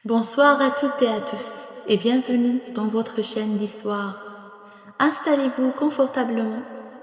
Bonsoir à toutes et à tous et bienvenue dans votre chaîne d'histoire. Installez-vous confortablement,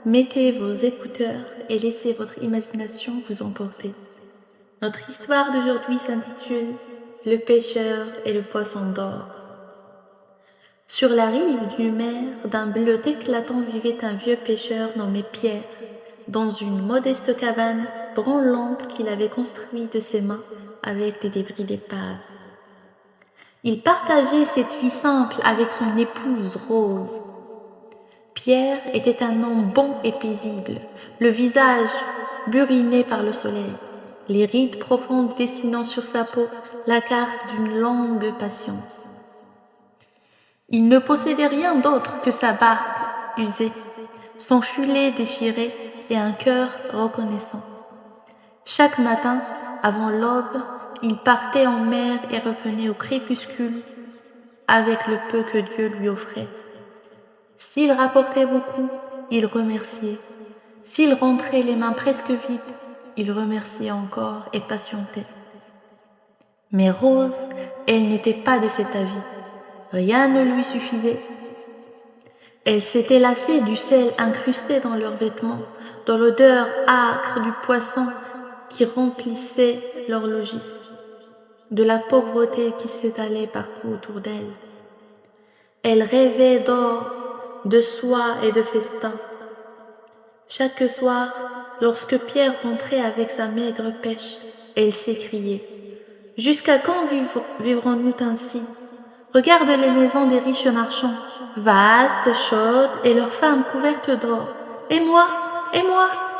mettez vos écouteurs et laissez votre imagination vous emporter. Notre histoire d'aujourd'hui s'intitule Le pêcheur et le poisson d'or. Sur la rive d'une mer d'un bleu éclatant vivait un vieux pêcheur nommé Pierre, dans une modeste cabane branlante qu'il avait construite de ses mains avec des débris d'épave. Il partageait cette vie simple avec son épouse Rose. Pierre était un homme bon et paisible, le visage buriné par le soleil, les rides profondes dessinant sur sa peau la carte d'une longue patience. Il ne possédait rien d'autre que sa barque usée, son filet déchiré et un cœur reconnaissant. Chaque matin, avant l'aube, il partait en mer et revenait au crépuscule avec le peu que Dieu lui offrait. S'il rapportait beaucoup, il remerciait. S'il rentrait les mains presque vides, il remerciait encore et patientait. Mais Rose, elle n'était pas de cet avis. Rien ne lui suffisait. Elle s'était lassée du sel incrusté dans leurs vêtements, de l'odeur âcre du poisson qui remplissait leur logis, de la pauvreté qui s'étalait partout autour d'elle. Elle rêvait d'or, de soie et de festin. Chaque soir, lorsque Pierre rentrait avec sa maigre pêche, elle s'écriait « Jusqu'à quand vivrons-nous ainsi ? Regarde les maisons des riches marchands, vastes, chaudes, et leurs femmes couvertes d'or. Et moi,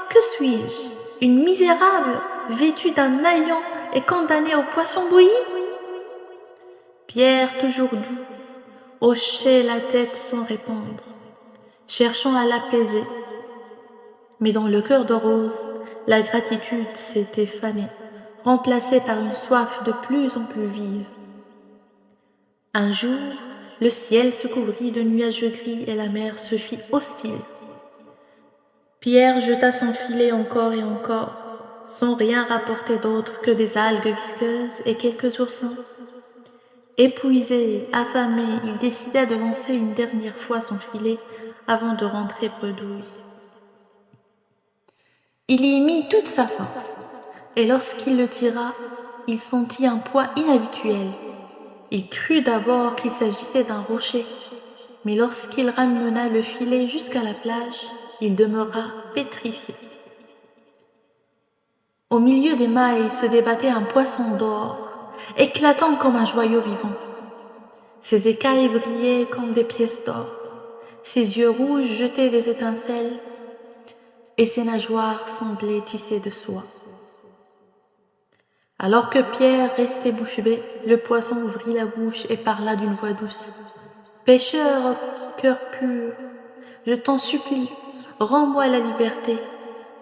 que suis-je ? Une misérable, vêtue d'un haillon et condamnée au poisson bouilli ?» Pierre, toujours doux, hochait la tête sans répondre, cherchant à l'apaiser. Mais dans le cœur de Rose, la gratitude s'était fanée, remplacée par une soif de plus en plus vive. Un jour, le ciel se couvrit de nuages gris et la mer se fit hostile. Pierre jeta son filet encore et encore, sans rien rapporter d'autre que des algues visqueuses et quelques oursins. Épuisé, affamé, il décida de lancer une dernière fois son filet avant de rentrer bredouille. Il y mit toute sa force, et lorsqu'il le tira, il sentit un poids inhabituel. Il crut d'abord qu'il s'agissait d'un rocher, mais lorsqu'il ramena le filet jusqu'à la plage, il demeura pétrifié. Au milieu des mailles se débattait un poisson d'or, éclatant comme un joyau vivant. Ses écailles brillaient comme des pièces d'or, ses yeux rouges jetaient des étincelles, et ses nageoires semblaient tissées de soie. Alors que Pierre restait bouche bée, le poisson ouvrit la bouche et parla d'une voix douce. « Pêcheur au cœur pur, je t'en supplie, rends-moi la liberté.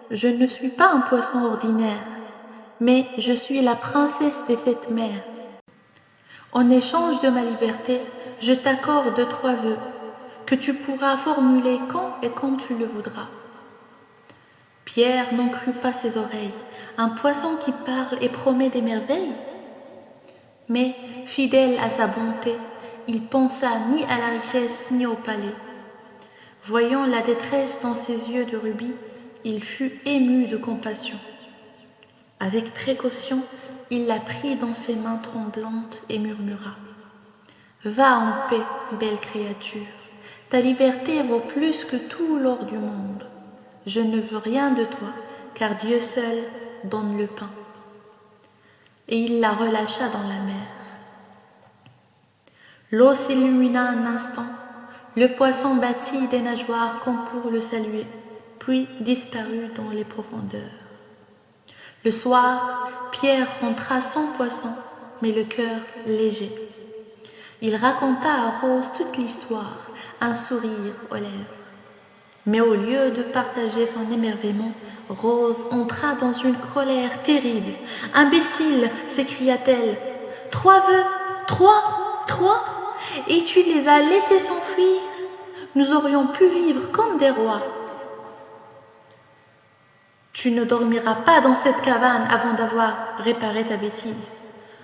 Je ne suis pas un poisson ordinaire, mais je suis la princesse de cette mer. En échange de ma liberté, je t'accorde 3 vœux que tu pourras formuler quand et comme tu le voudras. » Pierre n'en crut pas ses oreilles. Un poisson qui parle et promet des merveilles. Mais, fidèle à sa bonté, il pensa ni à la richesse ni au palais. Voyant la détresse dans ses yeux de rubis, il fut ému de compassion. Avec précaution, il la prit dans ses mains tremblantes et murmura « Va en paix, belle créature, ta liberté vaut plus que tout l'or du monde. Je ne veux rien de toi, car Dieu seul donne le pain. » Et il la relâcha dans la mer. L'eau s'illumina un instant, le poisson battit des nageoires comme pour le saluer, puis disparut dans les profondeurs. Le soir, Pierre rentra sans poisson, mais le cœur léger. Il raconta à Rose toute l'histoire, un sourire aux lèvres. Mais au lieu de partager son émerveillement, Rose entra dans une colère terrible. « Imbécile !» s'écria-t-elle. « 3 vœux, 3, et tu les as laissés s'enfuir. Nous aurions pu vivre comme des rois. » « Tu ne dormiras pas dans cette cabane avant d'avoir réparé ta bêtise.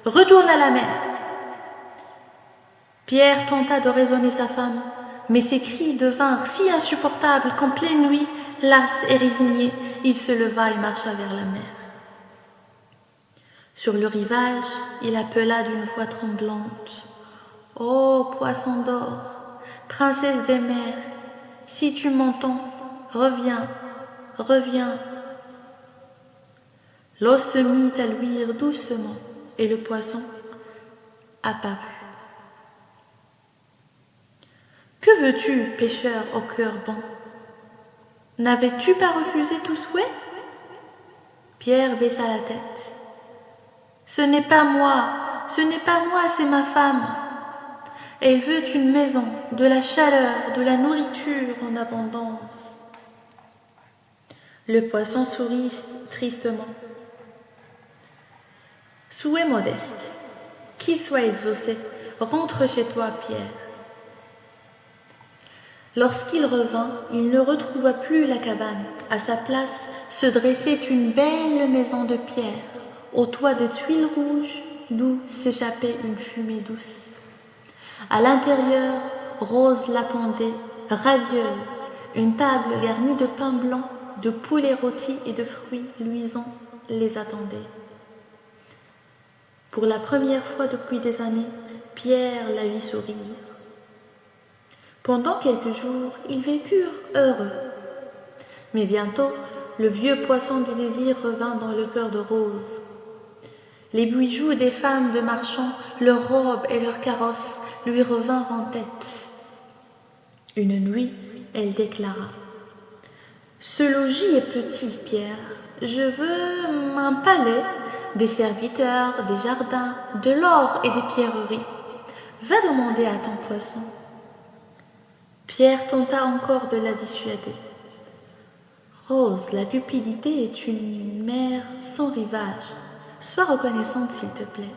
Retourne à la mer. » Pierre tenta de raisonner sa femme, mais ses cris devinrent si insupportables qu'en pleine nuit, las et résigné, il se leva et marcha vers la mer. Sur le rivage, il appela d'une voix tremblante. « Ô poisson d'or, princesse des mers, si tu m'entends, reviens, reviens. » L'eau se mit à luire doucement et le poisson apparut. « Que veux-tu, pêcheur au cœur bon? N'avais-tu pas refusé tout souhait ?» Pierre baissa la tête. « Ce n'est pas moi, c'est ma femme. Elle veut une maison, de la chaleur, de la nourriture en abondance. » Le poisson sourit tristement. « Souhait modeste, qu'il soit exaucé, rentre chez toi, Pierre. » Lorsqu'il revint, il ne retrouva plus la cabane. À sa place se dressait une belle maison de pierre, au toit de tuiles rouges, d'où s'échappait une fumée douce. À l'intérieur, Rose l'attendait, radieuse. Une table garnie de pain blanc, de poulet rôti et de fruits luisants les attendait. Pour la première fois depuis des années, Pierre la vit sourire. Pendant quelques jours, ils vécurent heureux. Mais bientôt, le vieux poisson du désir revint dans le cœur de Rose. Les bijoux des femmes de marchands, leurs robes et leurs carrosses lui revinrent en tête. Une nuit, elle déclara : « Ce logis est petit, Pierre. Je veux un palais, des serviteurs, des jardins, de l'or et des pierreries. Va demander à ton poisson. » Pierre tenta encore de la dissuader. « Rose, la cupidité est une mer sans rivage. Sois reconnaissante, s'il te plaît. »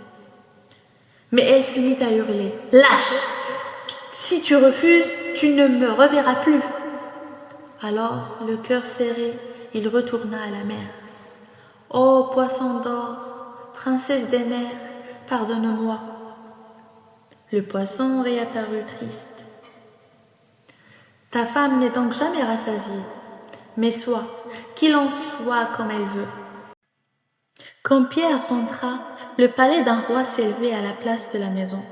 Mais elle se mit à hurler. « Lâche! Si tu refuses, tu ne me reverras plus. » Alors, le cœur serré, il retourna à la mer. « Ô poisson d'or, princesse des mers, pardonne-moi. » Le poisson réapparut triste. « Ta femme n'est donc jamais rassasiée, mais soit, qu'il en soit comme elle veut. » Quand Pierre rentra, le palais d'un roi s'élevait à la place de la maison.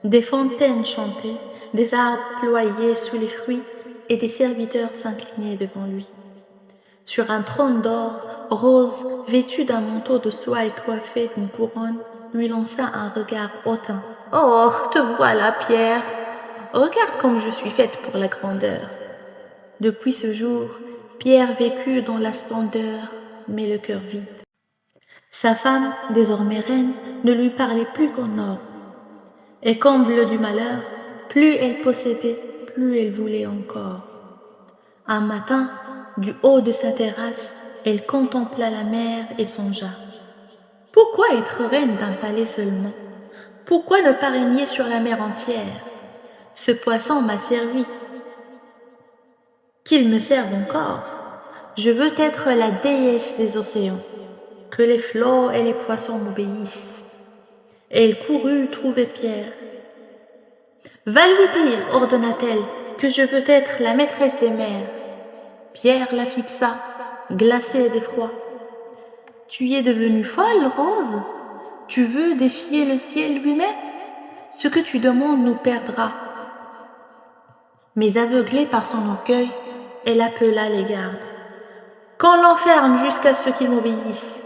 Des fontaines chantaient, des arbres ployaient sous les fruits et des serviteurs s'inclinaient devant lui. Sur un trône d'or, Rose, vêtue d'un manteau de soie et coiffée d'une couronne, lui lança un regard hautain. « Oh, te voilà, Pierre! Regarde comme je suis faite pour la grandeur. » Depuis ce jour, Pierre vécut dans la splendeur, mais le cœur vide. Sa femme, désormais reine, ne lui parlait plus qu'en or. Et comble du malheur, plus elle possédait, plus elle voulait encore. Un matin, du haut de sa terrasse, elle contempla la mer et songea. Pourquoi être reine d'un palais seulement? Pourquoi ne pas régner sur la mer entière? Ce poisson m'a servi. Qu'il me serve encore. Je veux être la déesse des océans, que les flots et les poissons m'obéissent. Et elle courut trouver Pierre. « Va lui dire, ordonna-t-elle, que je veux être la maîtresse des mers. » Pierre la fixa, glacé d'effroi. « Tu es devenue folle, Rose? Tu veux défier le ciel lui-même? Ce que tu demandes nous perdra. » Mais aveuglée par son orgueil, elle appela les gardes. « Qu'on l'enferme jusqu'à ce qu'il m'obéisse. »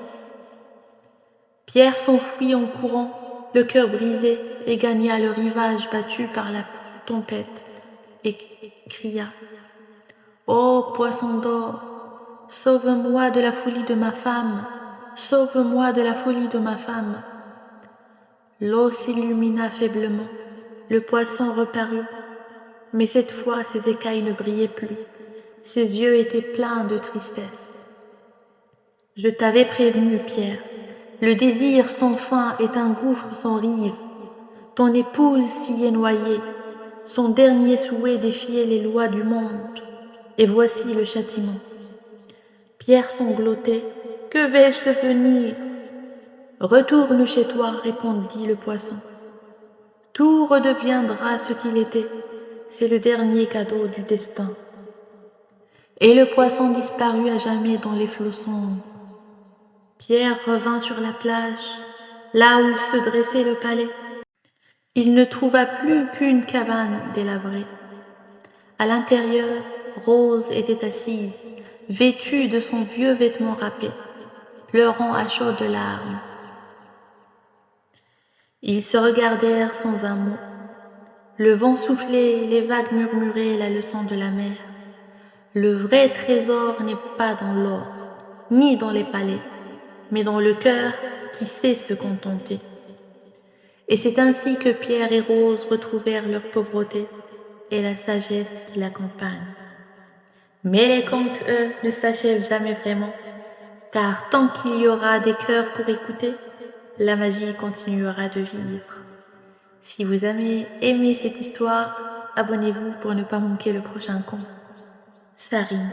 Pierre s'enfuit en courant, le cœur brisé, et gagna le rivage battu par la tempête, et cria : « Ô poisson d'or, sauve-moi de la folie de ma femme, sauve-moi de la folie de ma femme. » L'eau s'illumina faiblement, le poisson reparut, mais cette fois ses écailles ne brillaient plus, ses yeux étaient pleins de tristesse. « Je t'avais prévenu, Pierre, le désir sans fin est un gouffre sans rive. Ton épouse s'y est noyée, son dernier souhait défiait les lois du monde, et voici le châtiment. » Pierre sanglotait. « Que vais-je devenir ? » « Retourne chez toi, répondit le poisson. Tout redeviendra ce qu'il était. C'est le dernier cadeau du destin. Et le poisson disparut à jamais dans les flots sombres. Pierre revint sur la plage, là où se dressait le palais. Il ne trouva plus qu'une cabane délabrée. À l'intérieur, Rose était assise, vêtue de son vieux vêtement râpé, pleurant à chaudes larmes. Ils se regardèrent sans un mot. Le vent soufflait, les vagues murmuraient la leçon de la mer. Le vrai trésor n'est pas dans l'or, ni dans les palais, mais dans le cœur qui sait se contenter. Et c'est ainsi que Pierre et Rose retrouvèrent leur pauvreté et la sagesse qui l'accompagne. Mais les contes, eux, ne s'achèvent jamais vraiment, car tant qu'il y aura des cœurs pour écouter, la magie continuera de vivre. Si vous avez aimé cette histoire, abonnez-vous pour ne pas manquer le prochain conte. Ça rime.